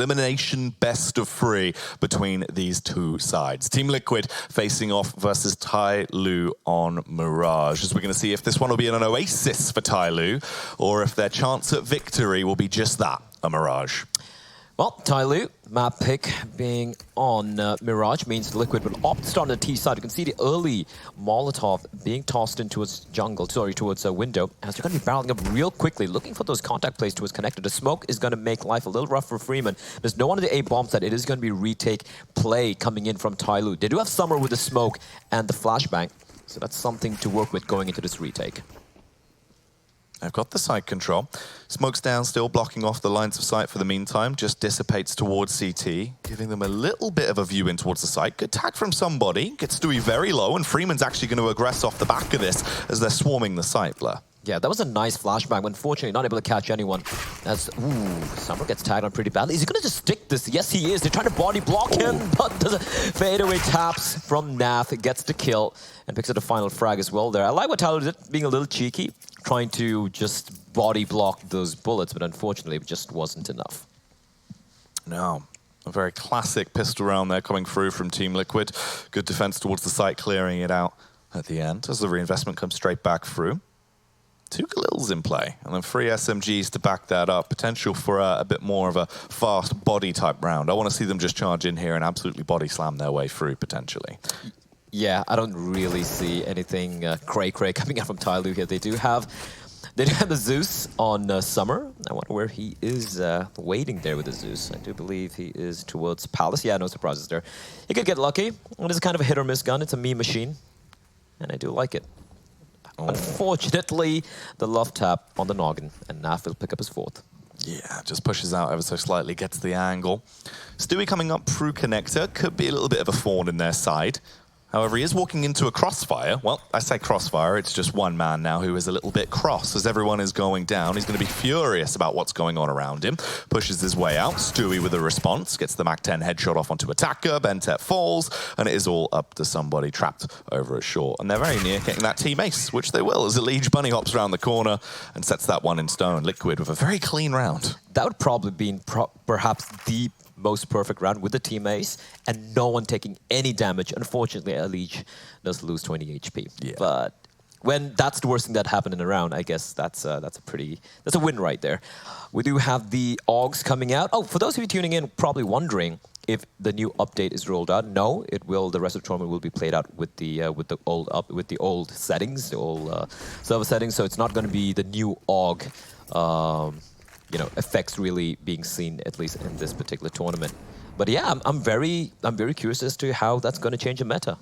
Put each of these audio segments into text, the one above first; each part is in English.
Elimination best of 3 between these two sides. Team Liquid facing off versus Tyloo on Mirage. As we're going to see if this one will be an oasis for Tyloo, or if their chance at victory will be just that, a Mirage. Well, Tyloo, map pick being on Mirage means Liquid will opt to start on the T side. You can see the early Molotov being tossed into its jungle, towards a window, as they're going to be barreling up real quickly, looking for those contact plays towards connector. The smoke is going to make life a little rough for Freeman. There's no one of the A bomb set. It is going to be retake play coming in from Tyloo. They do have Summer with the smoke and the flashbang, so that's something to work with going into this retake. I've got the side control. Smoke's down still, blocking off the lines of sight for the meantime. Just dissipates towards CT, giving them a little bit of a view in towards the site. Good tag from somebody. Gets Stewie very low, and Freeman's actually going to aggress off the back of this as they're swarming the site, Blair. Yeah, that was a nice flashbang. Unfortunately, not able to catch anyone. As, Summer gets tagged on pretty badly. Is he going to just stick this? Yes, he is. They're trying to body block him, but the fadeaway taps from Naf. It gets the kill and picks up the final frag as well there. I like what Tyloo did, being a little cheeky, trying to just body block those bullets, but unfortunately, it just wasn't enough. No. A very classic pistol round there coming through from Team Liquid. Good defense towards the site, clearing it out at the end as the reinvestment comes straight back through. 2 Galils in play, and then 3 SMGs to back that up. Potential for a bit more of a fast body type round. I want to see them just charge in here and absolutely body slam their way through, potentially. Yeah, I don't really see anything cray-cray coming out from Tyloo here. They do have the Zeus on Summer. I wonder where he is waiting there with the Zeus. I do believe he is towards Palace. Yeah, no surprises there. He could get lucky. It is kind of a hit or miss gun. It's a meme machine, and I do like it. Unfortunately, the love tap on the noggin, and Naf will pick up his 4th. Yeah, just pushes out ever so slightly, gets the angle. Stewie coming up through connector, could be a little bit of a thorn in their side. However, he is walking into a crossfire. Well, I say crossfire, it's just one man now who is a little bit cross as everyone is going down. He's going to be furious about what's going on around him. Pushes his way out. Stewie with a response. Gets the Mac-10 headshot off onto attacker. Bentet falls, and it is all up to somebody trapped over a short. And they're very near getting that team ace, which they will, as a Liege bunny hops around the corner and sets that one in stone. Liquid with a very clean round. That would probably be perhaps the most perfect round with the team ace and no one taking any damage. Unfortunately, Liege does lose 20 HP. Yeah. But when that's the worst thing that happened in the round, I guess that's a win right there. We do have the Augs coming out. Oh, for those of you tuning in, probably wondering if the new update is rolled out. No, it will. The rest of the tournament will be played out with the old settings, the old server settings. So it's not going to be the new Aug. Effects really being seen, at least in this particular tournament. But yeah, I'm very curious as to how that's going to change the meta.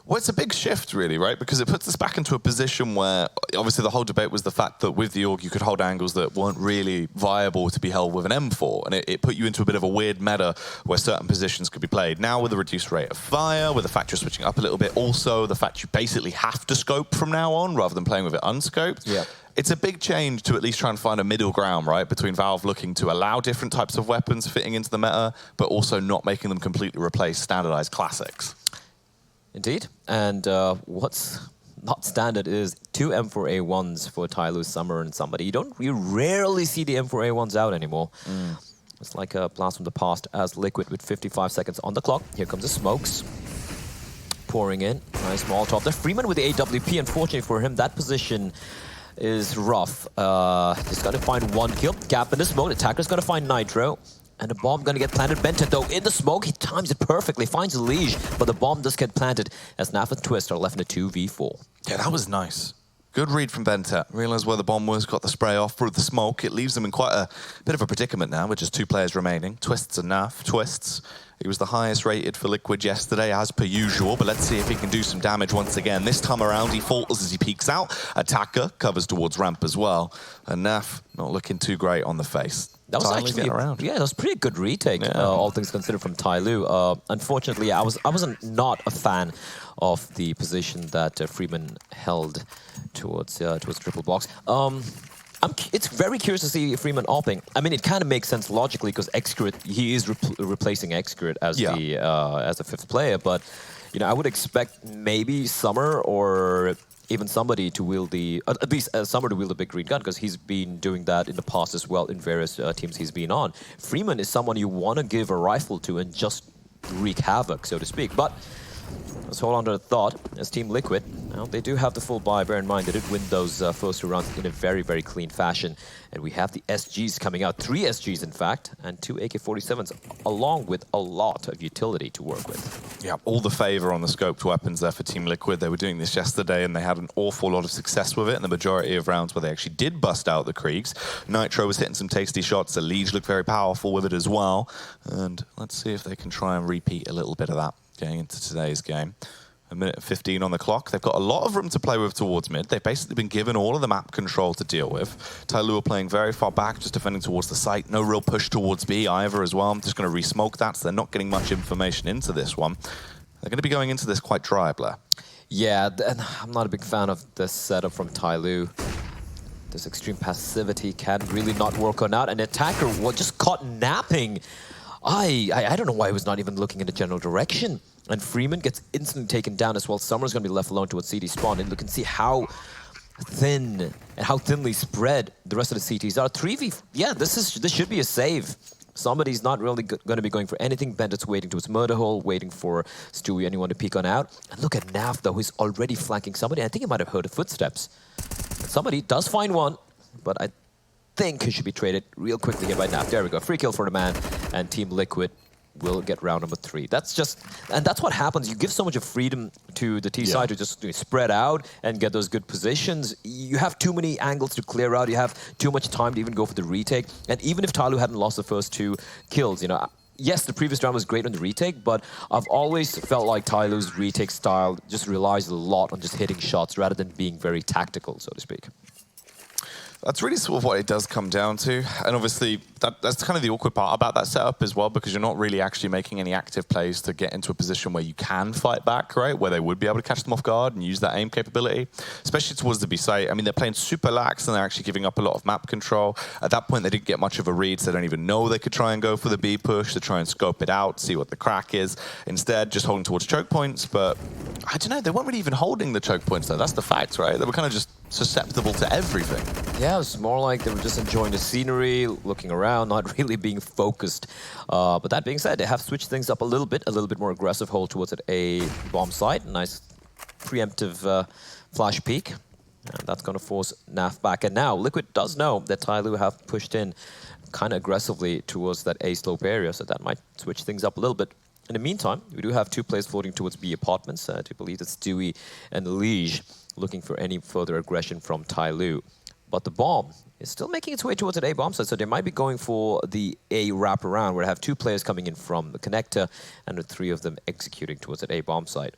Well, it's a big shift, really, right? Because it puts us back into a position where, obviously, the whole debate was the fact that with the AUG, you could hold angles that weren't really viable to be held with an M4. And it put you into a bit of a weird meta where certain positions could be played. Now, with a reduced rate of fire, with the fact you're switching up a little bit, also the fact you basically have to scope from now on rather than playing with it unscoped. Yeah. It's a big change to at least try and find a middle ground, right, between Valve looking to allow different types of weapons fitting into the meta, but also not making them completely replace standardized classics. Indeed. And what's not standard is 2 M4A1s for Tyloo, Summer, and somebody. You rarely see the M4A1s out anymore. It's like a blast from the past as Liquid with 55 seconds on the clock. Here comes the smokes. Pouring in. Nice Molotov there. Freeman with the AWP. Unfortunately for him, that position is rough. He's got to find 1 kill. Gap in the smoke. Attacker's going to find Nitro. And the bomb going to get planted. Benton, though, in the smoke. He times it perfectly. Finds Liege, but the bomb does get planted as Naf and Twist are left in a 2v4. Yeah, that was nice. Good read from Bentet. Realised where the bomb was, got the spray off through the smoke. It leaves them in quite a bit of a predicament now with just 2 players remaining. Twists and Naf. Twists. He was the highest rated for Liquid yesterday, as per usual, but let's see if he can do some damage once again. This time around, he falters as he peeks out. Attacker covers towards ramp as well. And Naf not looking too great on the face. That was actually that was a pretty good retake, all things considered, from Tyloo. Unfortunately, I wasn't not a fan of the position that Freeman held towards triple blocks. It's very curious to see Freeman opping. I mean, it kind of makes sense logically because he is replacing Excurate as the 5th player. But I would expect maybe Summer or even somebody to wield the, at least Summer to wield the big green gun, because he's been doing that in the past as well in various teams he's been on. Freeman is someone you want to give a rifle to and just wreak havoc, so to speak. But let's hold on to the thought as Team Liquid. Now, they do have the full buy. Bear in mind, they did win those first 2 rounds in a very, very clean fashion. And we have the SGs coming out, 3 SGs in fact, and 2 AK-47s, along with a lot of utility to work with. Yeah, all the favor on the scoped weapons there for Team Liquid. They were doing this yesterday, and they had an awful lot of success with it in the majority of rounds where they actually did bust out the Kriegs. Nitro was hitting some tasty shots. The Liege looked very powerful with it as well. And let's see if they can try and repeat a little bit of that going into today's game. 1:15 on the clock. They've got a lot of room to play with towards mid. They've basically been given all of the map control to deal with. Tyloo are playing very far back, just defending towards the site. No real push towards B either as well. I'm just going to re-smoke that, so they're not getting much information into this one. They're going to be going into this quite dry, Blair. Yeah, and I'm not a big fan of this setup from Tyloo. This extreme passivity can really not work on out. And the attacker was just caught napping. I don't know why he was not even looking in the general direction. And Freeman gets instantly taken down as well. Summer's going to be left alone towards CT spawn. And you can see how thin and how thinly spread the rest of the CTs are. 3v, yeah, this should be a save. Somebody's not really going to be going for anything. Bandit's waiting towards murder hole, waiting for Stewie, anyone to peek on out. And look at Nav, though, who's already flanking somebody. I think he might have heard the footsteps. Somebody does find one, but I think he should be traded real quickly here by Nav. There we go, free kill for the man, and Team Liquid will get round number 3. That's just, and that's what happens. You give so much of freedom to the T side to just spread out and get those good positions. You have too many angles to clear out. You have too much time to even go for the retake. And even if Tyloo hadn't lost the first 2 kills, you know, yes, the previous round was great on the retake, but I've always felt like Tyloo's retake style just relies a lot on just hitting shots rather than being very tactical, so to speak. That's really sort of what it does come down to. And obviously, that's kind of the awkward part about that setup as well, because you're not really actually making any active plays to get into a position where you can fight back, right? Where they would be able to catch them off guard and use that aim capability, especially towards the B site. I mean, they're playing super lax and they're actually giving up a lot of map control. At that point, they didn't get much of a read, so they don't even know they could try and go for the B push to try and scope it out, see what the crack is. Instead, just holding towards choke points, but I don't know, they weren't really even holding the choke points though. That's the fact, right? They were kind of just susceptible to everything. Yeah, it was more like they were just enjoying the scenery, looking around, not really being focused. But that being said, they have switched things up a little bit more aggressive hold towards an A bomb site. Nice preemptive flash peek. And that's going to force Naf back. And now Liquid does know that Tyloo have pushed in kind of aggressively towards that A slope area, so that might switch things up a little bit. In the meantime, we do have 2 players floating towards B apartments. I believe it's Stewie and Liege looking for any further aggression from Tyloo. But the bomb is still making its way towards an A bomb site, so they might be going for the A wraparound, where they have 2 players coming in from the connector and the 3 of them executing towards an A bomb site.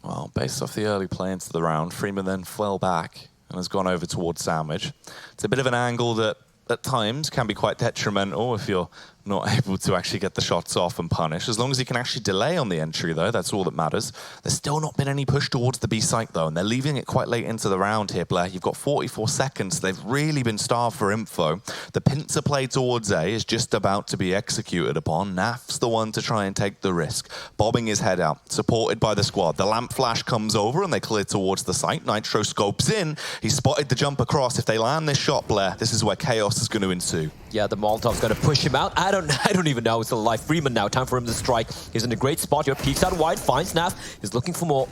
Well, based off the early play into the round, Freeman then fell back and has gone over towards Sandwich. It's a bit of an angle that at times can be quite detrimental if you're not able to actually get the shots off and punish. As long as you can actually delay on the entry, though, that's all that matters. There's still not been any push towards the B site, though, and they're leaving it quite late into the round here, Blair. You've got 44 seconds. They've really been starved for info. The pincer play towards A is just about to be executed upon. Naf's the one to try and take the risk, bobbing his head out, supported by the squad. The lamp flash comes over, and they clear towards the site. Nitro scopes in. He's spotted the jump across. If they land this shot, Blair, this is where chaos is going to ensue. Yeah, the Molotov's going to push him out. I don't even know. It's still alive. Freeman now. Time for him to strike. He's in a great spot here. Peeks out wide. Finds Naf. He's looking for more.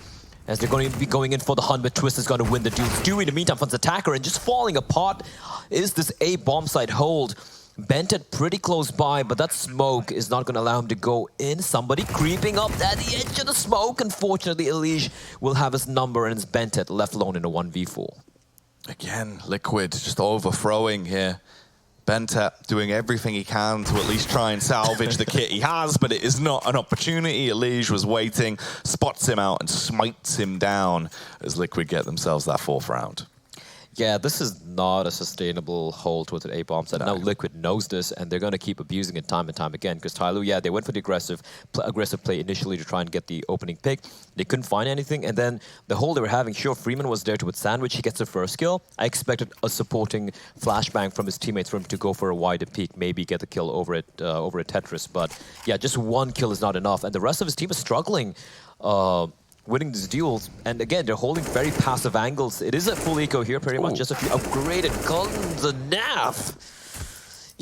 As they're going to be going in for the hunt, but Twist is going to win the duel. Stewie, in the meantime, finds attacker and just falling apart is this A bomb site hold. Bentet pretty close by, but that smoke is not going to allow him to go in. Somebody creeping up at the edge of the smoke. Unfortunately, Elige will have his number, and it's Bentet left alone in a 1v4. Again, Liquid just overthrowing here. Bentet doing everything he can to at least try and salvage the kit he has, but it is not an opportunity. Elige was waiting, spots him out and smites him down as Liquid get themselves that 4th round. Yeah, this is not a sustainable hold towards an A bomb set. No. Now Liquid knows this, and they're going to keep abusing it time and time again. Because Tyloo, yeah, they went for the aggressive play initially to try and get the opening pick. They couldn't find anything, and then the hold they were having, sure, Freeman was there to sandwich. He gets the first kill. I expected a supporting flashbang from his teammates for him to go for a wider peek, maybe get the kill over at Tetris. But yeah, just 1 kill is not enough, and the rest of his team is struggling. winning these duels. And again, they're holding very passive angles. It is a full eco here, pretty much. Just a few upgraded guns and NAF.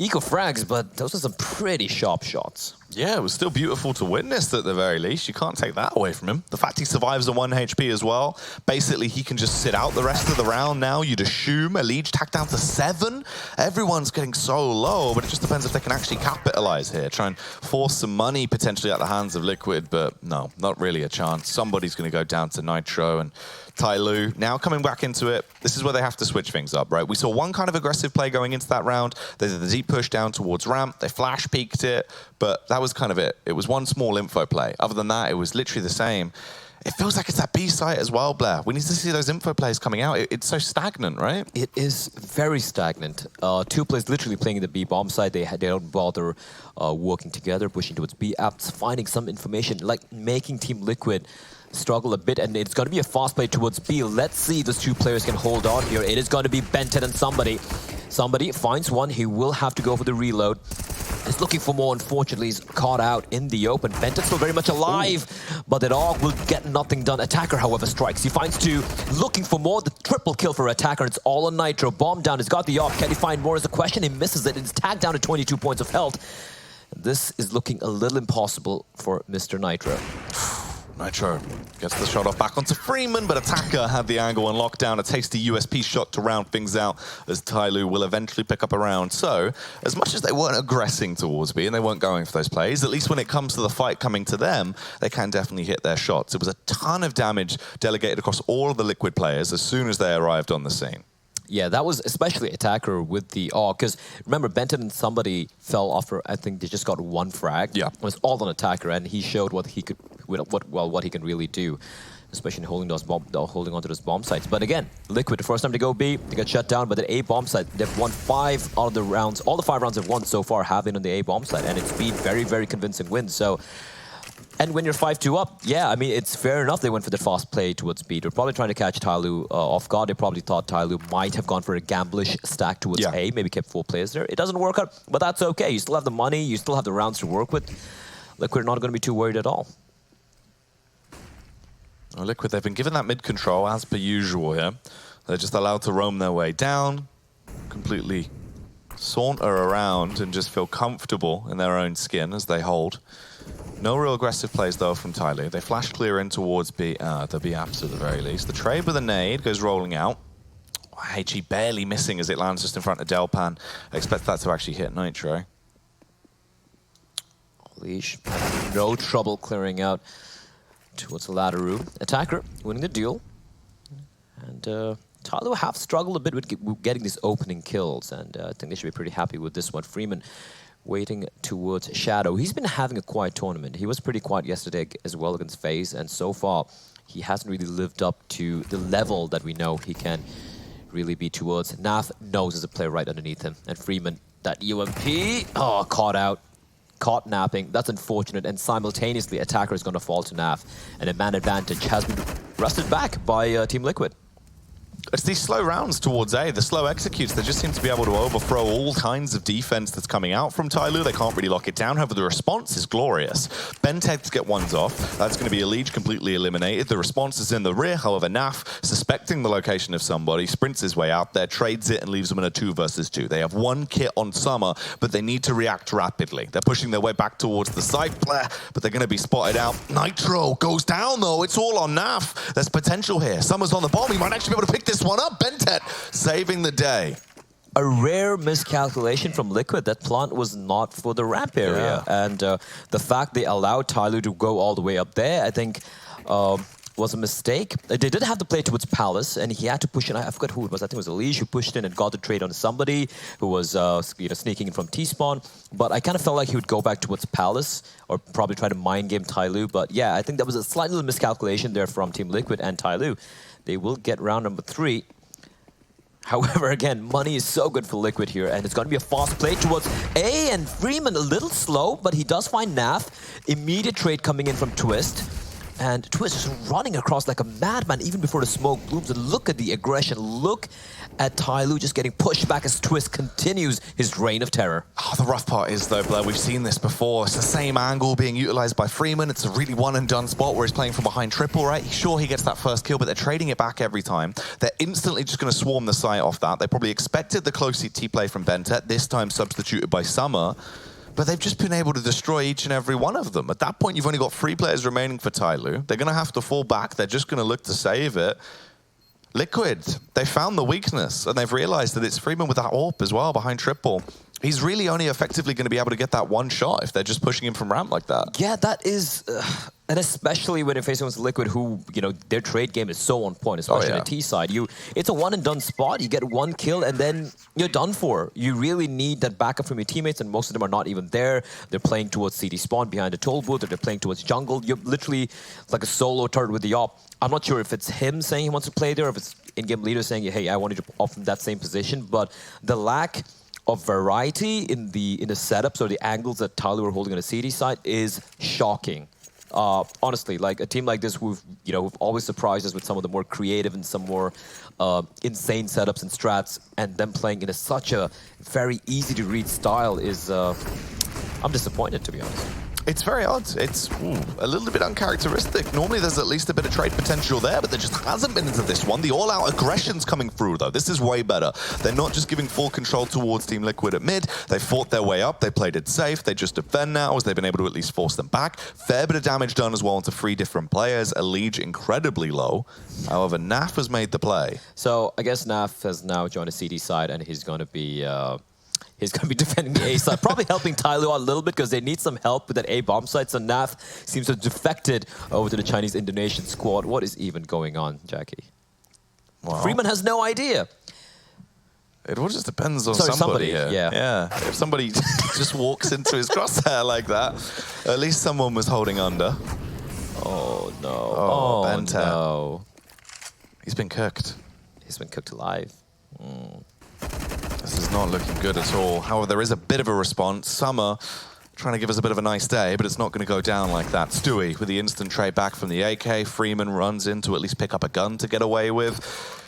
Eco frags, but those are some pretty sharp shots. Yeah, it was still beautiful to witness at the very least. You can't take that away from him. The fact he survives on 1 HP as well. Basically, he can just sit out the rest of the round now. You'd assume a Liege tack down to 7. Everyone's getting so low, but it just depends if they can actually capitalize here. Try and force some money potentially at the hands of Liquid, but no, not really a chance. Somebody's going to go down to Nitro, and Tyloo now coming back into it. This is where they have to switch things up, right? We saw one kind of aggressive play going into that round. They did the deep push down towards ramp. They flash peeked it, but that was kind of it. It was one small info play. Other than that, it was literally the same. It feels like it's that B site as well, Blair. We need to see those info plays coming out. It's so stagnant, right? It is very stagnant. 2 players literally playing in the B bomb side. They don't bother working together, pushing towards B apps, finding some information, like making Team Liquid struggle a bit, and it's going to be a fast play towards B. Let's see if those 2 players can hold on here. It is going to be Benton and somebody. Somebody finds one. He will have to go for the reload. He's looking for more. Unfortunately, he's caught out in the open. Benton's still very much alive, but the dog will get nothing done. Attacker, however, strikes. He finds 2. Looking for more. The triple kill for Attacker. It's all on Nitro. Bomb down. He's got the op. Can he find more is the question. He misses it. It's tagged down to 22 points of health. This is looking a little impossible for Mr. Nitro. Nitro gets the shot off back onto Freeman, but Attacker had the angle on lockdown. A tasty USP shot to round things out as Tyloo will eventually pick up a round. So, as much as they weren't aggressing towards B and they weren't going for those plays, at least when it comes to the fight coming to them, they can definitely hit their shots. It was a ton of damage delegated across all of the Liquid players as soon as they arrived on the scene. Yeah, that was especially Attacker with the because remember Benton and somebody fell off. I think they just got 1 frag. Yeah, it was all on Attacker, and he showed what he could, what he can really do, especially in holding onto those bomb sites. But again, Liquid, the first time to go B, they got shut down. But the A bomb site, they've won 5 out of the rounds. All the 5 rounds they've won so far have been on the A bomb site, and it's been very, very convincing wins. So. And when you're 5-2 up, yeah, I mean, it's fair enough they went for the fast play towards B. They're probably trying to catch Tyloo off guard. They probably thought Tyloo might have gone for a gamblish stack towards A, maybe kept 4 players there. It doesn't work out, but that's okay. You still have the money, you still have the rounds to work with. Liquid are not going to be too worried at all. Well, Liquid, they've been given that mid control as per usual here. They're just allowed to roam their way down, completely saunter around and just feel comfortable in their own skin as they hold. No real aggressive plays, though, from Tyloo. They flash clear in towards B, the B apps at the very least. The trade with a nade goes rolling out. HE barely missing as it lands just in front of Delpan. I expect that to actually hit Nitro. Leash, no trouble clearing out towards the ladder room. Attacker winning the duel. And Tyloo have struggled a bit with getting these opening kills, and I think they should be pretty happy with this one. Freeman waiting towards Shadow. He's been having a quiet tournament. He was pretty quiet yesterday as well against FaZe, and so far he hasn't really lived up to the level that we know he can really be towards. Naf knows there's a player right underneath him, and Freeman, that UMP, caught out. Caught napping. That's unfortunate, and simultaneously Attacker is going to fall to Naf, and a man advantage has been wrested back by Team Liquid. It's these slow rounds towards A, the slow executes. They just seem to be able to overthrow all kinds of defense that's coming out from Tyloo. They can't really lock it down. However, the response is glorious. Bentex get ones off. That's going to be a Liege completely eliminated. The response is in the rear. However, Naf, suspecting the location of somebody, sprints his way out there, trades it, and leaves them in a 2 versus 2. They have 1 kit on Summer, but they need to react rapidly. They're pushing their way back towards the site, but they're going to be spotted out. Nitro goes down, though. It's all on Naf. There's potential here. Summer's on the bomb. He might actually be able to pick this one up. Bentet saving the day. A rare miscalculation from Liquid. That plant was not for the ramp area. Yeah. And the fact they allowed Tyloo to go all the way up there, I think, was a mistake. They did have to play towards Palace, and he had to push in. I forgot who it was. I think it was Elish who pushed in and got the trade on somebody who was sneaking in from T-spawn. But I kind of felt like he would go back towards Palace or probably try to mind game Tyloo. But yeah, I think that was a slight little miscalculation there from Team Liquid and Tyloo. They will get round number 3. However, again, money is so good for Liquid here, and it's going to be a fast play towards A, and Freeman a little slow, but he does find Naf. Immediate trade coming in from Twist. And Twist is running across like a madman even before the smoke blooms. And look at the aggression. Look at Tyloo just getting pushed back as Twist continues his reign of terror. Oh, the rough part is, though, Blair, we've seen this before. It's the same angle being utilized by Freeman. It's a really one-and-done spot where he's playing from behind triple, right? Sure, he gets that first kill, but they're trading it back every time. They're instantly just going to swarm the site off that. They probably expected the close CT play from Bentet, this time substituted by Summer. But they've just been able to destroy each and every one of them. At that point, you've only got 3 players remaining for Tyloo. They're going to have to fall back. They're just going to look to save it. Liquid, they found the weakness, and they've realized that it's Freeman with that AWP as well behind triple. He's really only effectively going to be able to get that one shot if they're just pushing him from ramp like that. Yeah, that is... and especially when you're facing with Liquid, who, you know, their trade game is so on point, especially on the T side. It's a one-and-done spot. You get 1 kill, and then you're done for. You really need that backup from your teammates, and most of them are not even there. They're playing towards CD spawn behind the toll booth, or they're playing towards jungle. You're literally like a solo turret with the op. I'm not sure if it's him saying he wants to play there, or if it's in-game leader saying, hey, I wanted to off from that same position. But the lack of variety in the setups or the angles that Tyloo are holding on the CD side is shocking. Honestly, like a team like this, who've always surprised us with some of the more creative and some more insane setups and strats, and them playing in such a very easy to read style is, I'm disappointed, to be honest. It's very odd. It's a little bit uncharacteristic. Normally there's at least a bit of trade potential there, but there just hasn't been into this one. The all-out aggression's coming through, though. This is way better. They're not just giving full control towards Team Liquid at mid. They fought their way up. They played it safe. They just defend now, as they've been able to at least force them back. Fair bit of damage done as well into 3 different players. Elige incredibly low. However, Naf has made the play. So I guess Naf has now joined the CD side, and he's going to be... he's going to be defending the A side, probably helping Tyloo out a little bit because they need some help with that A bomb site. So Naf seems to have defected over to the Chinese-Indonesian squad. What is even going on, Jackie? Wow. Freeman has no idea. It all just depends on somebody here. Yeah. If somebody just walks into his crosshair like that, at least someone was holding under. Oh, no. Oh, Bentet. No. He's been cooked. He's been cooked alive. This is not looking good at all. However, there is a bit of a response. Summer trying to give us a bit of a nice day, but it's not going to go down like that. Stewie with the instant trade back from the AK. Freeman runs in to at least pick up a gun to get away with.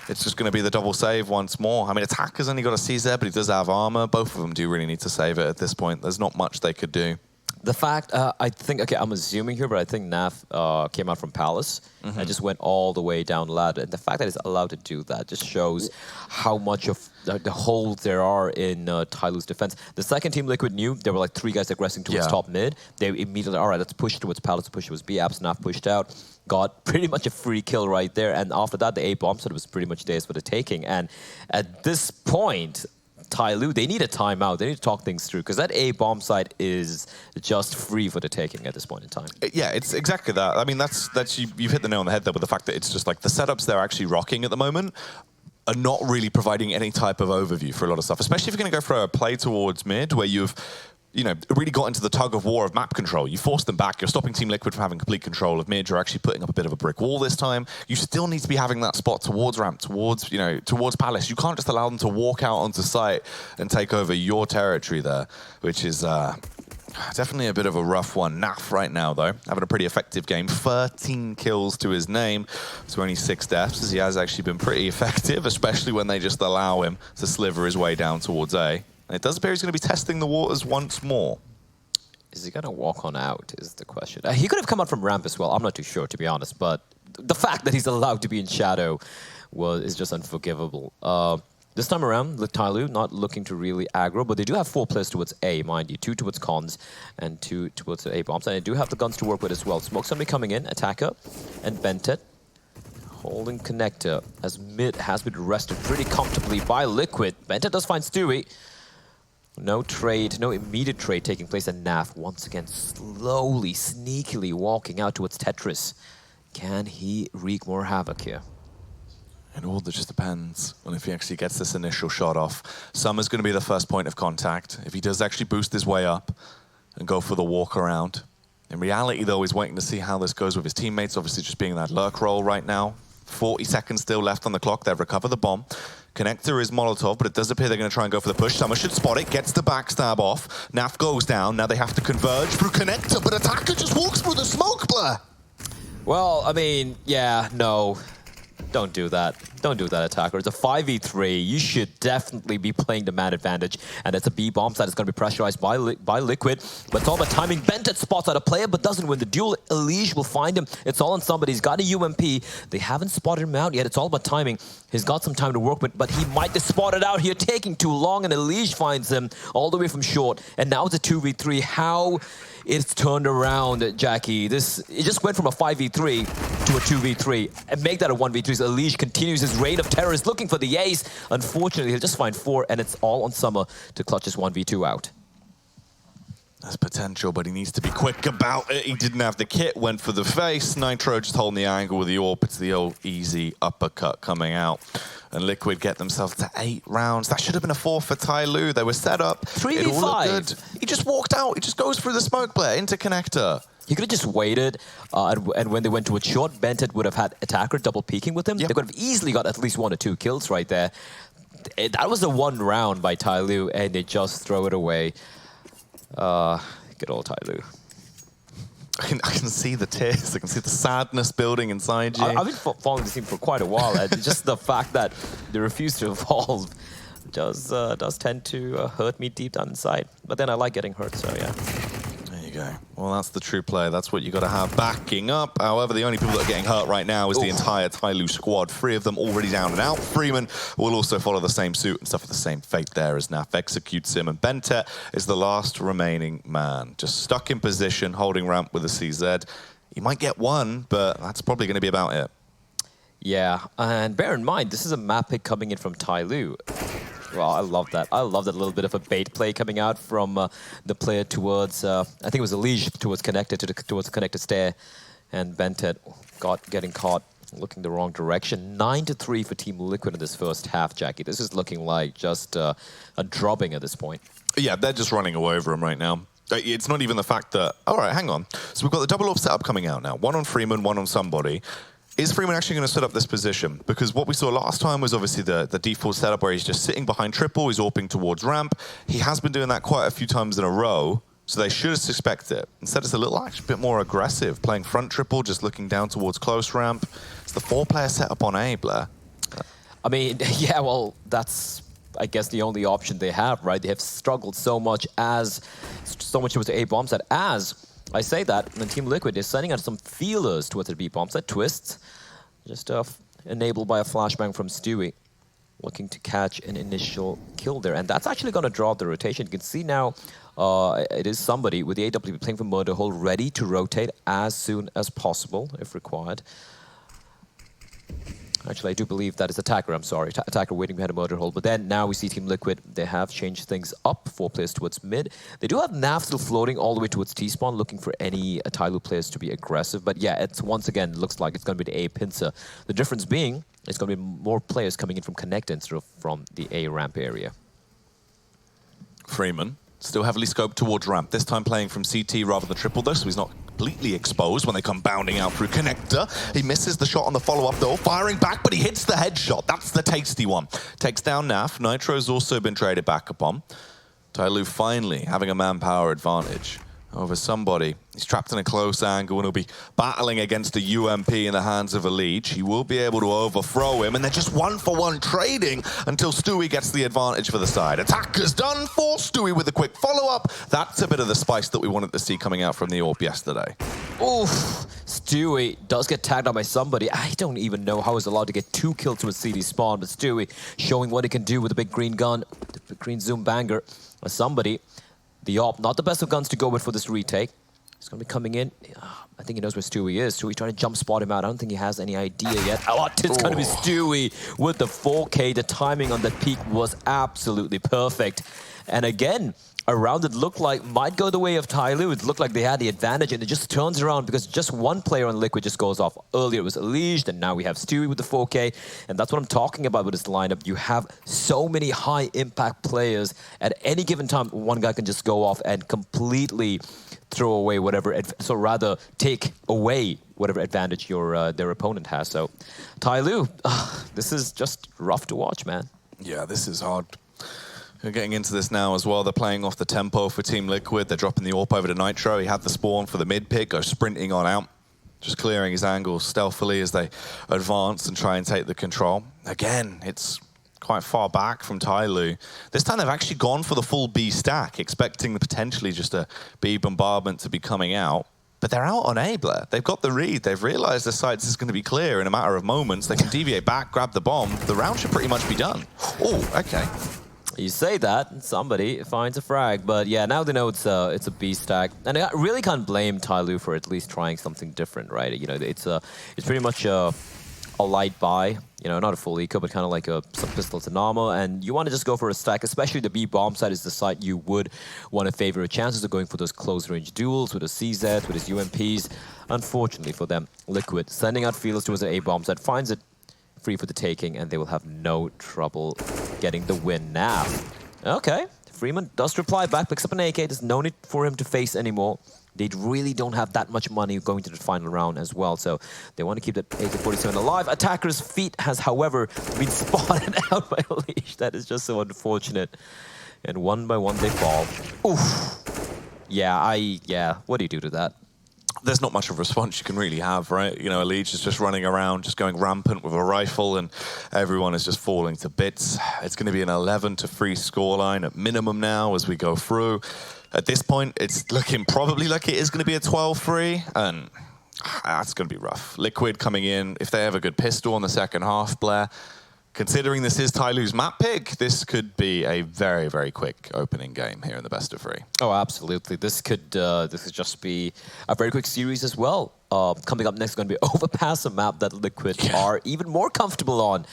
It's just going to be the double save once more. I mean, Attacker's only got a CZ, but he does have armor. Both of them do really need to save it at this point. There's not much they could do. The fact, I think, okay, I'm assuming here, but I think Naf came out from Palace and just went all the way down the ladder. And the fact that he's allowed to do that just shows how much of the holes there are in Tyloo's defense. The second team Liquid knew there were like 3 guys aggressing towards top mid. They immediately, all right, let's push towards Palace. To push towards B. Abs, Naf pushed out. Got pretty much a free kill right there. And after that, the A bomb set was pretty much theirs for the taking. And at this point, Tyloo, they need a timeout. They need to talk things through because that A bomb site is just free for the taking at this point in time. Yeah, it's exactly that. I mean, that's you've hit the nail on the head there with the fact that it's just like the setups they're actually rocking at the moment are not really providing any type of overview for a lot of stuff, especially if you're going to go for a play towards mid where you've really got into the tug of war of map control. You force them back. You're stopping Team Liquid from having complete control of mid. You're actually putting up a bit of a brick wall this time. You still need to be having that spot towards ramp, towards Palace. You can't just allow them to walk out onto site and take over your territory there, which is definitely a bit of a rough one. Naf right now, though, having a pretty effective game. 13 kills to his name, so only 6 deaths, as he has actually been pretty effective, especially when they just allow him to sliver his way down towards A. And it does appear he's going to be testing the waters once more. Is he going to walk on out is the question. He could have come out from ramp as well. I'm not too sure, to be honest. But the fact that he's allowed to be in shadow is just unforgivable. This time around, with Tyloo not looking to really aggro, but they do have 4 players towards A, mind you. 2 towards cons and 2 towards A bombs. And they do have the guns to work with as well. Smoke somebody coming in, Attacker and Bentet. Holding connector as mid has been arrested pretty comfortably by Liquid. Bentet does find Stewie. No trade, no immediate trade taking place, and Naf once again slowly, sneakily walking out towards Tetris. Can he wreak more havoc here? It all just depends on if he actually gets this initial shot off. Summer's going to be the first point of contact. If he does actually boost his way up and go for the walk around. In reality, though, he's waiting to see how this goes with his teammates, obviously just being that lurk role right now. 40 seconds still left on the clock. They've recovered the bomb. Connector is Molotov, but it does appear they're going to try and go for the push. Summer should spot it, gets the backstab off. Naf goes down. Now they have to converge through Connector, but Attacker just walks through the smoke blur. Well, I mean, yeah, no. Don't do that. Don't do that, attacker. It's a 5v3. You should definitely be playing the man advantage. And it's a B bomb side. It's going to be pressurized by Liquid. But it's all about timing. Bentet spots out a player, but doesn't win the duel. Elige will find him. It's all on somebody. He's got a UMP. They haven't spotted him out yet. It's all about timing. He's got some time to work with, but he might be spotted out here, taking too long, and Elige finds him all the way from short. And now it's a 2v3. How it's turned around, Jackie. It just went from a 5v3 to a 2v3. And make that a 1v3. So Elige continues his reign of terror. He's looking for the ace. Unfortunately, he'll just find 4, and it's all on Summer to clutch his 1v2 out. There's potential, but he needs to be quick about it. He didn't have the kit, went for the face. Nitro just holding the angle with the AWP. It's the old easy uppercut coming out. And Liquid get themselves to 8 rounds. That should have been a 4 for Tyloo. They were set up. 3v5. He just walked out. He just goes through the smoke player into connector. He could have just waited, and when they went to a short, Bentet would have had attacker double peeking with him. Yep. They could have easily got at least 1 or 2 kills right there. That was a 1 round by Tyloo, and they just throw it away. Good old Tyloo. I can see the tears. I can see the sadness building inside you. I've been following this team for quite a while, and just the fact that they refuse to evolve does tend to hurt me deep down inside. But then I like getting hurt, so yeah. There you go. Well, that's the true play. That's what you got to have backing up. However, the only people that are getting hurt right now is the entire Tyloo squad. 3 of them already down and out. Freeman will also follow the same suit and suffer the same fate there as Naf executes him. And Bentet is the last remaining man. Just stuck in position, holding ramp with a CZ. He might get 1, but that's probably going to be about it. Yeah, and bear in mind, this is a map pick coming in from Tyloo. Well, I love that. I love that little bit of a bait play coming out from the player towards, I think it was Elige towards the connected stair. And Bentet getting caught looking the wrong direction. 9-3 for Team Liquid in this first half, Jackie. This is looking like just a drubbing at this point. Yeah, they're just running away over him right now. It's not even the fact that, all right, hang on. So we've got the double AWP setup coming out now. 1 on Freeman, 1 on somebody. Is Freeman actually going to set up this position? Because what we saw last time was obviously the default setup where he's just sitting behind triple, he's AWPing towards ramp. He has been doing that quite a few times in a row, so they should suspect it. Instead, it's a little actually a bit more aggressive, playing front triple, just looking down towards close ramp. It's the 4-player setup on A, Blair. I mean, yeah, well, that's, I guess, the only option they have, right? They have struggled so much with the A bomb set. As I say that, when Team Liquid is sending out some feelers towards the B bomb set, twists, just enabled by a flashbang from Stewie, looking to catch an initial kill there. And that's actually going to draw the rotation. You can see now it is somebody with the AWP playing for Murder Hole, ready to rotate as soon as possible, if required. Actually, I do believe that is Attacker, I'm sorry. Attacker waiting behind a Murder Hole. But then now we see Team Liquid, they have changed things up. 4 players towards mid. They do have Nav still floating all the way towards T-spawn, looking for any Tyloo players to be aggressive. But yeah, it's once again looks like it's going to be the A pincer. The difference being, it's going to be more players coming in from Connect instead of from the A ramp area. Freeman still heavily scoped towards ramp, this time playing from CT rather than triple though, so he's not completely exposed when they come bounding out through connector. He misses the shot on the follow-up though, firing back, but he hits the headshot. That's the tasty one. Takes down Naf. Nitro's also been traded back upon. Tyloo finally having a manpower advantage over somebody. He's trapped in a close angle and he'll be battling against a UMP in the hands of Elige. He will be able to overthrow him, and they're just 1-for-1 trading until Stewie gets the advantage for the side. Attacker's done for Stewie with a quick follow-up. That's a bit of the spice that we wanted to see coming out from the AWP yesterday. Oof, Stewie does get tagged out by somebody. I don't even know how he's allowed to get 2 kills with CD spawn, but Stewie showing what he can do with the big green gun, the big green zoom banger. Somebody, the AWP, not the best of guns to go with for this retake. He's going to be coming in. I think he knows where Stewie is. Stewie trying to jump spot him out. I don't think he has any idea yet. Oh, it's going to be Stewie with the 4K. The timing on that peak was absolutely perfect. And again, a round that looked like might go the way of Tyloo. It looked like they had the advantage, and it just turns around because just one player on Liquid just goes off. Earlier it was Elige, and now we have Stewie with the 4K, and that's what I'm talking about with this lineup. You have so many high-impact players. At any given time, one guy can just go off and completely throw away whatever, so rather take away whatever advantage their opponent has. So, Tyloo, this is just rough to watch, man. Yeah, this is hard. We're getting into this now as well. They're playing off the tempo for Team Liquid. They're dropping the AWP over to Nitro. He had the spawn for the mid pick, goes sprinting on out. Just clearing his angles stealthily as they advance and try and take the control. Again, it's quite far back from Tyloo. This time they've actually gone for the full B stack, expecting potentially just a B bombardment to be coming out. But they're out on A, Blair. They've got the read. They've realized the sites is going to be clear in a matter of moments. They can deviate back, grab the bomb. The round should pretty much be done. Oh, okay. You say that, and somebody finds a frag, but yeah, now they know it's a B stack, and I really can't blame Tyloo for at least trying something different, right? You know, it's pretty much a light buy, you know, not a full eco, but kind of like some pistols and armor, and you want to just go for a stack, especially the B bomb side is the site you would want to favor. Chances of going for those close range duels with the CZ, with his UMPs. Unfortunately for them, Liquid sending out feelers towards the A bomb side finds it free for the taking, and they will have no trouble getting the win now. Okay, Freeman does reply back, picks up an AK. There's no need for him to face anymore. They really don't have that much money going to the final round as well, so they want to keep that AK-47 alive. Attacker's feet has, however, been spotted out by Leash. That is just so unfortunate. And one by one they fall. Oof. Yeah, what do you do to that? There's not much of a response you can really have, right? You know, Elite is just running around, just going rampant with a rifle, and everyone is just falling to bits. It's going to be an 11-3 scoreline at minimum now as we go through. At this point, it's looking probably like it is going to be a 12-3, and that's going to be rough. Liquid coming in, if they have a good pistol in the second half, Blair, considering this is Tyloo's map pick, this could be a very, very quick opening game here in the best of 3. Oh, absolutely. This could just be a very quick series as well. Coming up next is going to be Overpass, a map that Liquid are even more comfortable on.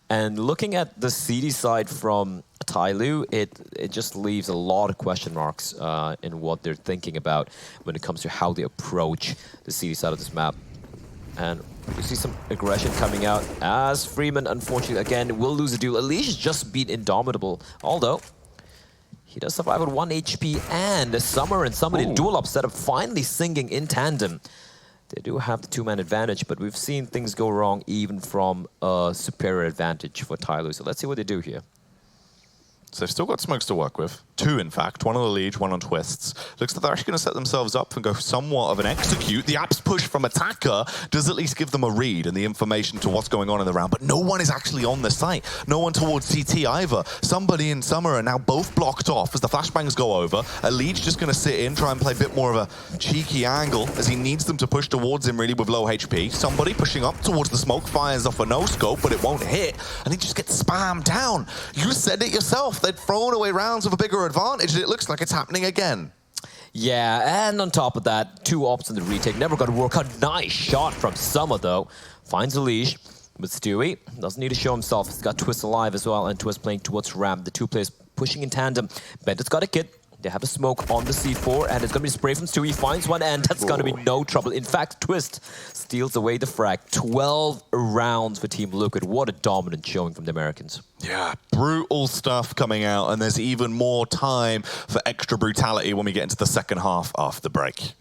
And looking at the CD side from Tyloo, it just leaves a lot of question marks in what they're thinking about when it comes to how they approach the CD side of this map. And you see some aggression coming out as Freeman, unfortunately, again, will lose a duel. Elise just beat Indomitable, although he does survive with 1 HP, and Summer and somebody duel up setup finally singing in tandem. They do have the 2-man advantage, but we've seen things go wrong even from a superior advantage for Tyloo. So let's see what they do here. So they've still got smokes to work with. 2, in fact. 1 on the lead, 1 on twists. Looks like they're actually going to set themselves up and go somewhat of an execute. The apps push from attacker does at least give them a read and the information to what's going on in the round, but no one is actually on the site. No one towards CT either. Somebody in Summer are now both blocked off as the flashbangs go over. Elite's just going to sit in, try and play a bit more of a cheeky angle as he needs them to push towards him really with low HP. Somebody pushing up towards the smoke, fires off a no-scope, but it won't hit, and he just gets spammed down. You said it yourself. They'd thrown away rounds with a bigger advantage, and it looks like it's happening again. Yeah, and on top of that, 2 ops in the retake. Never got to work out. Nice shot from Summer, though. Finds a leash, but Stewie doesn't need to show himself. He's got Twist alive as well, and Twist playing towards Ram. The 2 players pushing in tandem. Bandit's got a kit. They have a smoke on the C4, and it's going to be spray from Stewie. Finds one, and that's going to be no trouble. In fact, Twist steals away the frag. 12 rounds for Team Liquid. What a dominant showing from the Americans. Yeah, brutal stuff coming out, and there's even more time for extra brutality when we get into the second half after the break.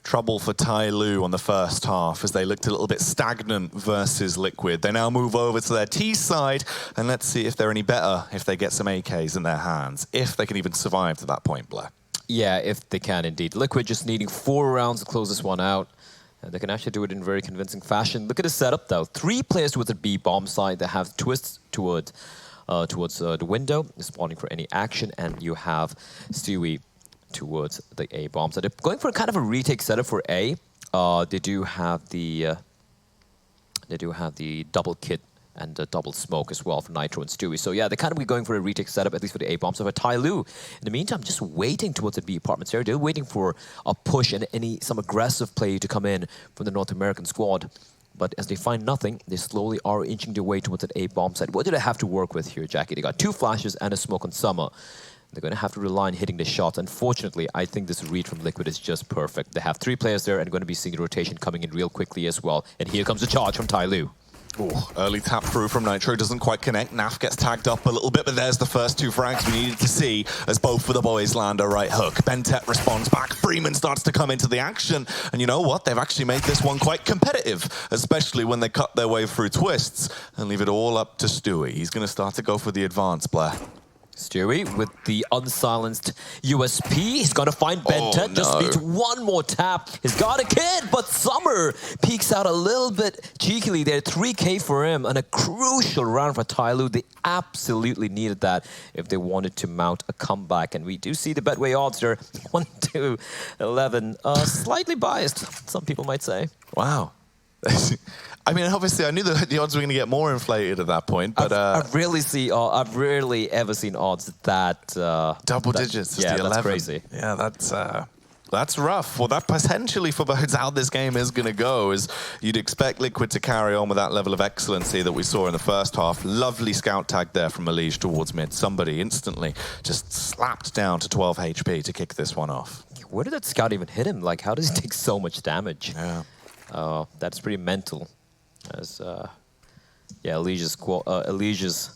Trouble for Tyloo on the first half as they looked a little bit stagnant versus Liquid. They now move over to their T side, and let's see if they're any better if they get some AKs in their hands, if they can even survive to that point, Blair. Yeah, if they can indeed. Liquid just needing 4 rounds to close this one out. And they can actually do it in very convincing fashion. Look at the setup though. 3 players towards the B bomb side that have twists towards the window, spawning for any action, and you have Stewie towards the A bomb. So they're going for kind of a retake setup for A. They do have the double kit and the double smoke as well for Nitro and Stewie. So yeah, they're kind of going for a retake setup, at least for the A bomb. So for Tyloo, in the meantime, just waiting towards the B apartments area. They're waiting for a push and some aggressive play to come in from the North American squad. But as they find nothing, they slowly are inching their way towards that A bomb site. What do they have to work with here, Jackie? They got 2 flashes and a smoke on Summer. They're going to have to rely on hitting the shots. Unfortunately, I think this read from Liquid is just perfect. They have 3 players there and going to be seeing the rotation coming in real quickly as well. And here comes the charge from Tyloo. Ooh, early tap through from Nitro doesn't quite connect. Naf gets tagged up a little bit, but there's the first 2 frags we needed to see as both of the boys land a right hook. Bentet responds back. Freeman starts to come into the action. And you know what? They've actually made this one quite competitive, especially when they cut their way through twists and leave it all up to Stewie. He's going to start to go for the advance, Blair. Stewie with the unsilenced USP. He's got to find Bentet. Just needs 1 more tap. He's got a kid, but Summer peeks out a little bit cheekily there. 3K for him and a crucial round for Tyloo. They absolutely needed that if they wanted to mount a comeback. And we do see the Betway odds there. 1-11. Slightly biased, some people might say. Wow. I mean, obviously, I knew the odds were going to get more inflated at that point, but I've rarely ever seen odds that double digits. Yeah, the 11. That's crazy. Yeah, that's rough. Well, that potentially forebodes how this game is going to go. Is you'd expect Liquid to carry on with that level of excellency that we saw in the first half. Lovely scout tag there from Mirage towards mid. Somebody instantly just slapped down to 12 HP to kick this one off. Where did that scout even hit him? Like, how does he take so much damage? Yeah. That's pretty mental. As yeah, Alicia's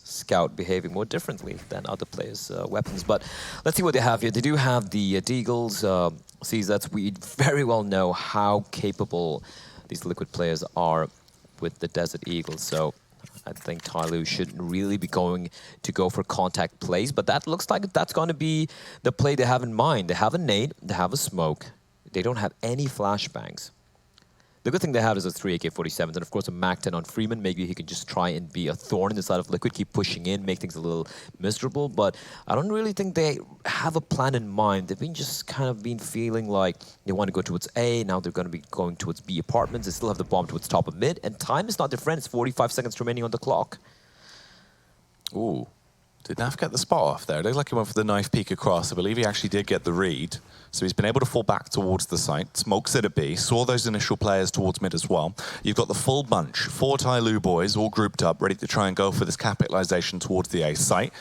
scout behaving more differently than other players' weapons. But let's see what they have here. They do have the Deagles, CZs. We very well know how capable these Liquid players are with the Desert Eagles. So I think Tyloo shouldn't really be going to go for contact plays. But that looks like that's going to be the play they have in mind. They have a nade, they have a smoke. They don't have any flashbangs. The good thing they have is a 3 AK-47s, and of course a MAC-10 on Freeman. Maybe he can just try and be a thorn in the side of Liquid, keep pushing in, make things a little miserable. But I don't really think they have a plan in mind. They've been just kind of been feeling like they want to go towards A, now they're going to be going towards B apartments. They still have the bomb towards top of mid, and time is not their friend. It's 45 seconds remaining on the clock. Ooh. Did Naf get the spot off there? It looked like he went for the knife peek across. I believe he actually did get the read. So he's been able to fall back towards the site. Smokes it at B. Saw those initial players towards mid as well. You've got the full bunch. 4 Tyloo boys all grouped up, ready to try and go for this capitalization towards the A site.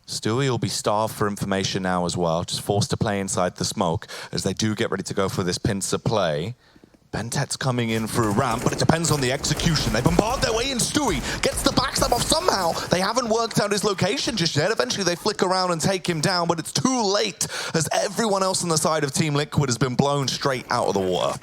Stewie will be starved for information now as well. Just forced to play inside the smoke as they do get ready to go for this pincer play. Bentet's coming in through ramp, but it depends on the execution. They bombard their way in. Stewie gets the backstab off somehow. They haven't worked out his location just yet. Eventually they flick around and take him down, but it's too late as everyone else on the side of Team Liquid has been blown straight out of the water.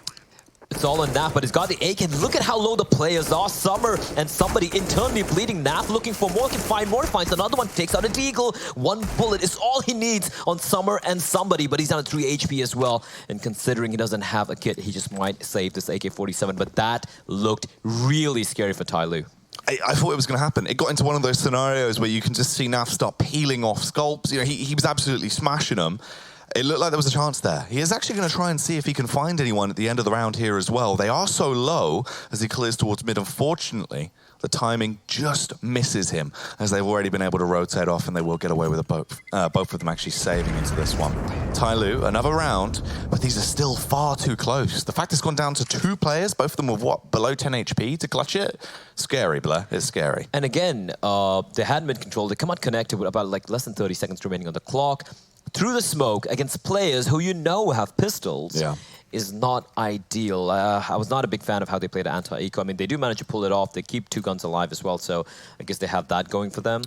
It's all on Naf, but he's got the AK. And look at how low the players are. Summer and somebody internally bleeding. Naf looking for more, can find more, finds another one, takes out a Deagle. 1 bullet is all he needs on Summer and somebody, but he's down at 3 HP as well. And considering he doesn't have a kit, he just might save this AK-47, but that looked really scary for Tyloo. I thought it was going to happen. It got into one of those scenarios where you can just see Naf start peeling off sculpts. You know, he was absolutely smashing them. It looked like there was a chance there. He is actually going to try and see if he can find anyone at the end of the round here as well. They are so low as he clears towards mid. Unfortunately, the timing just misses him as they've already been able to rotate off, and they will get away with it both of them actually saving into this one. Tyloo, another round, but these are still far too close. The fact it's gone down to 2 players, both of them with what, below 10 HP to clutch it? Scary, Blair. It's scary. And again, they had mid-control. They come out connected with about like less than 30 seconds remaining on the clock. Through the smoke against players who you know have pistols is not ideal. I was not a big fan of how they played anti-eco. I mean, they do manage to pull it off. They keep 2 guns alive as well, so I guess they have that going for them.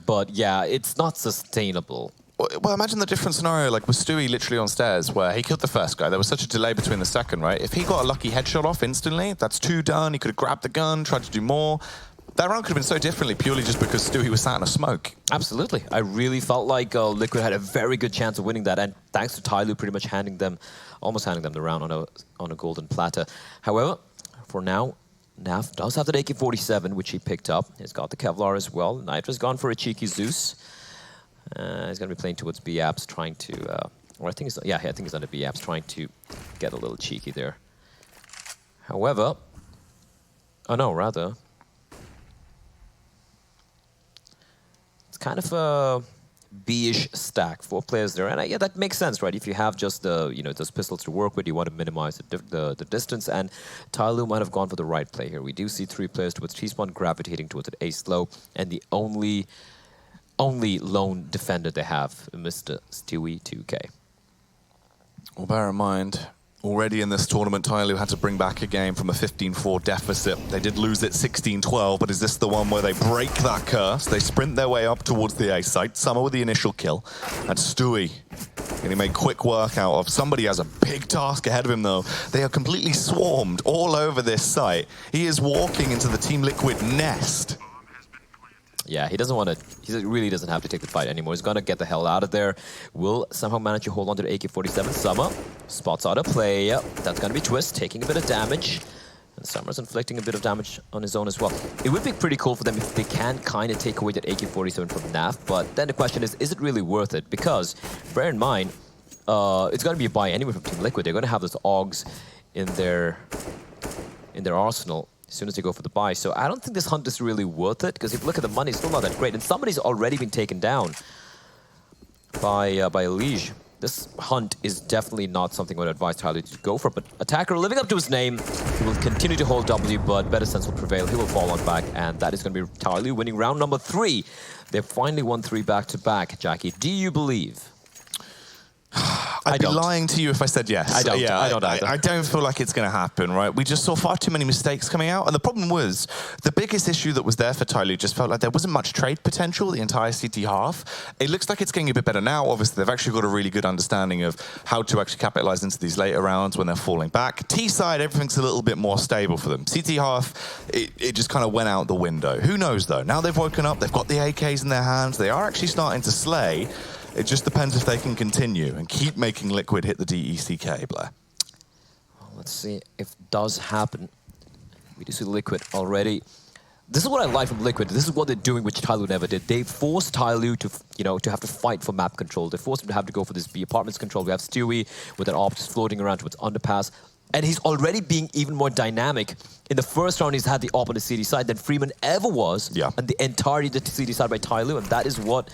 But yeah, it's not sustainable. Well, imagine the different scenario, like with Stewie literally on stairs, where he killed the first guy. There was such a delay between the second, right? If he got a lucky headshot off instantly, that's 2 done. He could have grabbed the gun, tried to do more. That round could have been so differently purely just because Stewie was sat in a smoke. Absolutely. I really felt like Liquid had a very good chance of winning that, and thanks to Tyloo pretty much almost handing them the round on a golden platter. However, for now, Nav does have the AK-47, which he picked up. He's got the Kevlar as well. Nitra's gone for a cheeky Zeus. He's going to be playing towards B-Apps, trying to... or I think he's under B-Apps, trying to get a little cheeky there. However... Oh no, rather... It's kind of a B-ish stack, 4 players there, and yeah, that makes sense, right? If you have just the those pistols to work with, you want to minimize the distance, and Tyloo might have gone for the right play here. We do see 3 players towards T-spawn gravitating towards an A-slow, and the only lone defender they have, Mr. Stewie 2K. Well, bear in mind, already in this tournament, Tyloo had to bring back a game from a 15-4 deficit. They did lose it 16-12, but is this the one where they break that curse? They sprint their way up towards the A site, Summer with the initial kill, and Stewie getting made quick work out of. Somebody has a big task ahead of him, though. They are completely swarmed all over this site. He is walking into the Team Liquid nest. Yeah, he really doesn't have to take the fight anymore. He's gonna get the hell out of there. Will somehow manage to hold on to the AK-47. Summer spots out a play. Yep, that's gonna be Twist, taking a bit of damage. And Summer's inflicting a bit of damage on his own as well. It would be pretty cool for them if they can kind of take away that AK-47 from Nav, but then the question is it really worth it? Because, bear in mind, it's gonna be a buy anyway from Team Liquid. They're gonna have those AUGs in their arsenal as soon as they go for the buy. So I don't think this hunt is really worth it, because if you look at the money, it's still not that great. And somebody's already been taken down by Liege. This hunt is definitely not something I would advise Tyloo to go for. But Attacker living up to his name, he will continue to hold W, but better sense will prevail. He will fall on back, and that is going to be Tyloo winning round number 3. They've finally won 3 back-to-back. Jackie, do you believe? I'd be lying to you if I said yes. I don't. Yeah, I don't either. I don't feel like it's going to happen, right? We just saw far too many mistakes coming out. And the problem was, the biggest issue that was there for Tyloo just felt like there wasn't much trade potential the entire CT half. It looks like it's getting a bit better now. Obviously, they've actually got a really good understanding of how to actually capitalize into these later rounds when they're falling back. T side, everything's a little bit more stable for them. CT half, it just kind of went out the window. Who knows, though? Now they've woken up, they've got the AKs in their hands. They are actually starting to slay. It just depends if they can continue and keep making Liquid hit the DECK, Blair. Well, let's see if it does happen. We do see Liquid already. This is what I like from Liquid. This is what they're doing, which Tyloo never did. They forced Tyloo to have to fight for map control. They forced him to have to go for this B apartments control. We have Stewie with an AWP just floating around towards underpass. And he's already being even more dynamic. In the first round, he's had the AWP on the CD side than Freeman ever was. Yeah. And the entirety of the CD side by Tyloo. And that is what...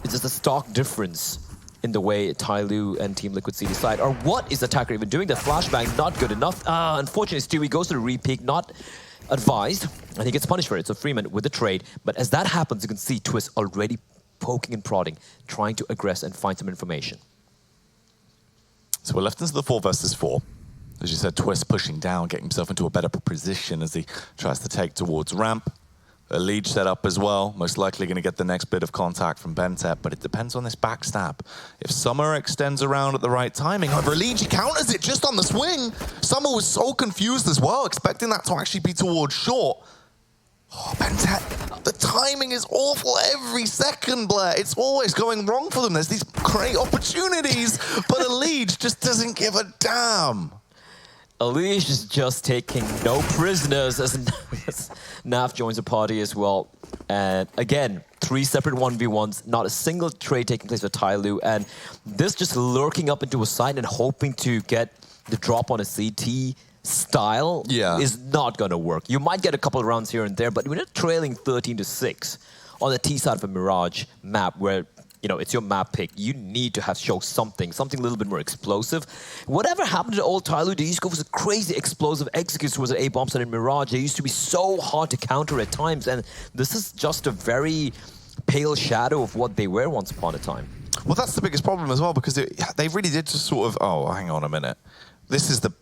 It's just a stark difference in the way Tyloo and Team Liquid see the side. Or what is Attacker even doing? The flashbang, not good enough. Unfortunately, Stewie goes to the re-peek, not advised, and he gets punished for it. So Freeman with the trade. But as that happens, you can see Twist already poking and prodding, trying to aggress and find some information. So we're left into the 4 versus 4. As you said, Twist pushing down, getting himself into a better position as he tries to take towards ramp. A lead set up as well, most likely going to get the next bit of contact from Bentep, but it depends on this backstab. If Summer extends around at the right timing, however, Liege counters it just on the swing. Summer was so confused as well, expecting that to actually be towards short. Oh, Bentep, the timing is awful every second, Blair. It's always going wrong for them. There's these great opportunities, but a Liege just doesn't give a damn. Liege is just taking no prisoners as Nav joins the party as well. And again, 3 separate 1v1s, not a single trade taking place for Tyloo. And this just lurking up into a side and hoping to get the drop on a CT style is not going to work. You might get a couple of rounds here and there, but when you're trailing 13-6 on the T side of a Mirage map where it's your map pick. You need to show something a little bit more explosive. Whatever happened to old Tyloo, they used to go for some crazy explosive executes towards an A-bomb set in Mirage. They used to be so hard to counter at times, and this is just a very pale shadow of what they were once upon a time. Well, that's the biggest problem as well, because they really did just sort of, oh, hang on a minute. This is the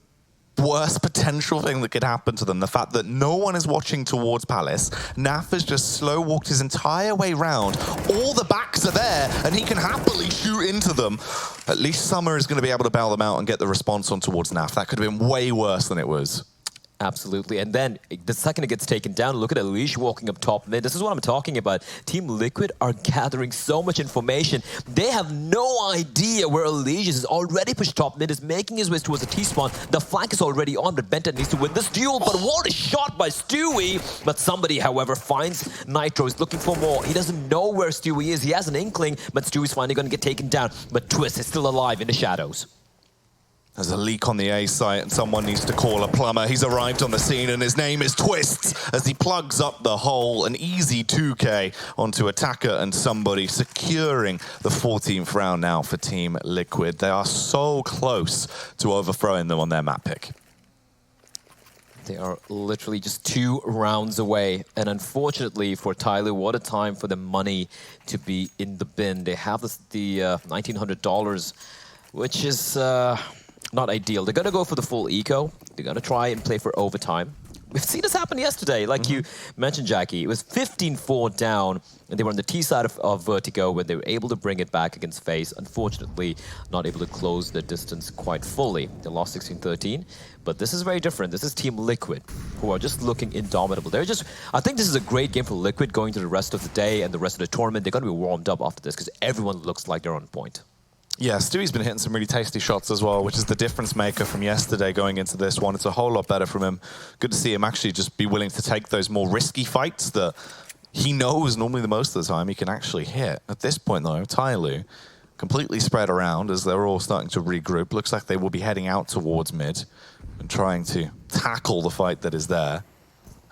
worst potential thing that could happen to them. The fact that no one is watching towards Palace. Naf has just slow walked his entire way round. All the backs are there, and he can happily shoot into them. At least Summer is going to be able to bail them out and get the response on towards Naf. That could have been way worse than it was. Absolutely. And then the second it gets taken down, look at Unleash walking up top mid. This is what I'm talking about. Team Liquid are gathering so much information. They have no idea where Unleash is already pushed top mid, is making his way towards the T-spawn. The flank is already on, but Benta needs to win this duel. But what a shot by Stewie! But somebody, however, finds Nitro. He's looking for more. He doesn't know where Stewie is. He has an inkling, but Stewie's finally going to get taken down. But Twist is still alive in the shadows. There's a leak on the A site and someone needs to call a plumber. He's arrived on the scene and his name is Twists as he plugs up the hole. An easy 2K onto Attacker and somebody securing the 14th round now for Team Liquid. They are so close to overthrowing them on their map pick. They are literally just 2 rounds away. And unfortunately for Tyloo, what a time for the money to be in the bin. They have the $1,900, which is not ideal. They're going to go for the full eco. They're going to try and play for overtime. We've seen this happen yesterday, like you mentioned, Jackie. It was 15-4 down, and they were on the T side of Vertigo when they were able to bring it back against FaZe. Unfortunately, not able to close the distance quite fully. They lost 16-13, but this is very different. This is Team Liquid, who are just looking indomitable. I think this is a great game for Liquid going to the rest of the day and the rest of the tournament. They're going to be warmed up after this because everyone looks like they're on point. Yeah, Stewie's been hitting some really tasty shots as well, which is the difference maker from yesterday going into this one. It's a whole lot better from him. Good to see him actually just be willing to take those more risky fights that he knows normally the most of the time he can actually hit. At this point, though, Tyloo completely spread around as they're all starting to regroup. Looks like they will be heading out towards mid and trying to tackle the fight that is there.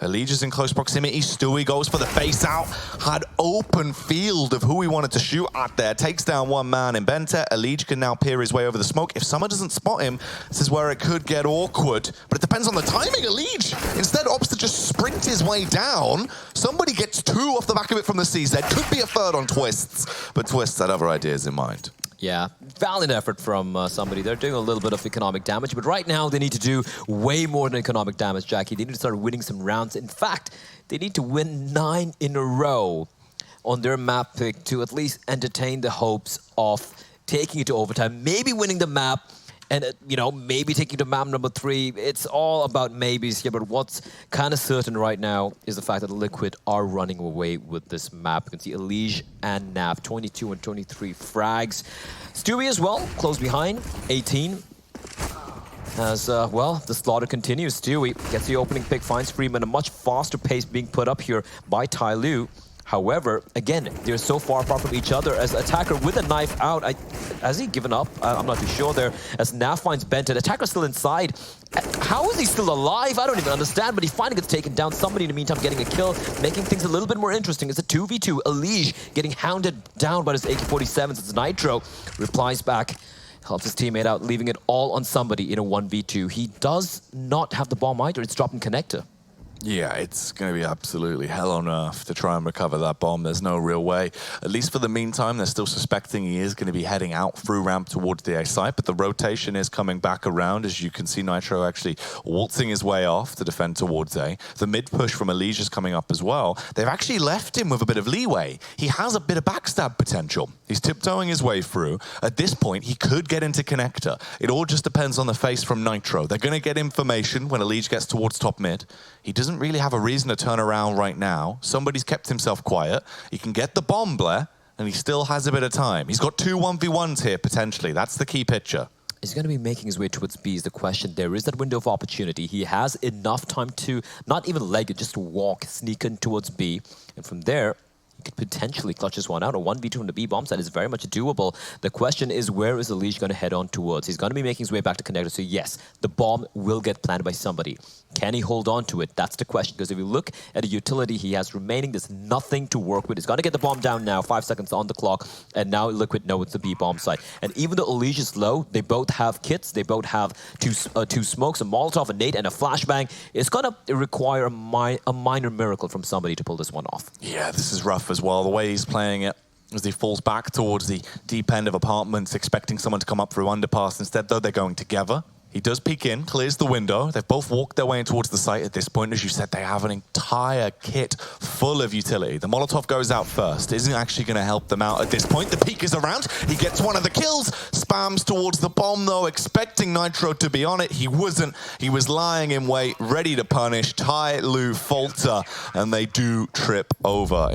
Elige is in close proximity. Stewie goes for the face out. Had open field of who he wanted to shoot at there. Takes down one man in Benta. Elige can now peer his way over the smoke. If Summer doesn't spot him, this is where it could get awkward. But it depends on the timing. Elige instead opts to just sprint his way down. Somebody gets 2 off the back of it from the CZ. Could be a third on Twists. But Twists had other ideas in mind. Yeah, valiant effort from somebody. They're doing a little bit of economic damage, but right now they need to do way more than economic damage, Jackie. They need to start winning some rounds. In fact, they need to win 9 in a row on their map pick to at least entertain the hopes of taking it to overtime, maybe winning the map, and maybe taking to map number 3. It's all about maybes here, but what's kind of certain right now is the fact that Liquid are running away with this map. You can see Elige and Nap, 22 and 23 frags. Stewie as well, close behind, 18. As, well, the slaughter continues. Stewie gets the opening pick, finds Freeman, a much faster pace being put up here by Tyloo. However, again, they're so far apart from each other as Attacker with a knife out. Has he given up? I'm not too sure there. As Naf finds Benton. Attacker's still inside. How is he still alive? I don't even understand, but he finally gets taken down. Somebody in the meantime getting a kill, making things a little bit more interesting. It's a 2v2. Elige getting hounded down by his AK-47s. It's Nitro. Replies back. Helps his teammate out, leaving it all on somebody in a 1v2. He does not have the bomb either. It's dropping connector. Yeah, it's going to be absolutely hell on earth to try and recover that bomb. There's no real way. At least for the meantime, they're still suspecting he is going to be heading out through ramp towards the A site, but the rotation is coming back around. As you can see, Nitro actually waltzing his way off to defend towards A. The mid push from Elige is coming up as well. They've actually left him with a bit of leeway. He has a bit of backstab potential. He's tiptoeing his way through. At this point, he could get into connector. It all just depends on the face from Nitro. They're going to get information when Elige gets towards top mid. He doesn't really have a reason to turn around right now. Somebody's kept himself quiet. He can get the bomb, Blair, and he still has a bit of time. He's got 2 1v1s here, potentially. That's the key picture. He's going to be making his way towards B is the question. There is that window of opportunity. He has enough time to not even leg it, just to walk, sneak in towards B. And from there, he could potentially clutch this one out. A 1v2 on the B bomb side is very much doable. The question is, where is Elige going to head on towards? He's going to be making his way back to connector. So yes, the bomb will get planted by somebody. Can he hold on to it? That's the question. Because if you look at the utility he has remaining, there's nothing to work with. He's going to get the bomb down now. 5 seconds on the clock. And now Liquid know it's the B bomb site. And even though Elige is low, they both have kits. They both have two smokes, a Molotov, a nade, and a flashbang. It's going to require a minor miracle from somebody to pull this one off. Yeah, this is rough as well. The way he's playing it as he falls back towards the deep end of apartments, expecting someone to come up through underpass. Instead, though, they're going together. He does peek in, clears the window. They've both walked their way in towards the site at this point. As you said, they have an entire kit full of utility. The Molotov goes out first. Isn't actually going to help them out at this point. The peek is around. He gets one of the kills. Spams towards the bomb, though, expecting Nitro to be on it. He wasn't. He was lying in wait, ready to punish. Tyloo falter, and they do trip over.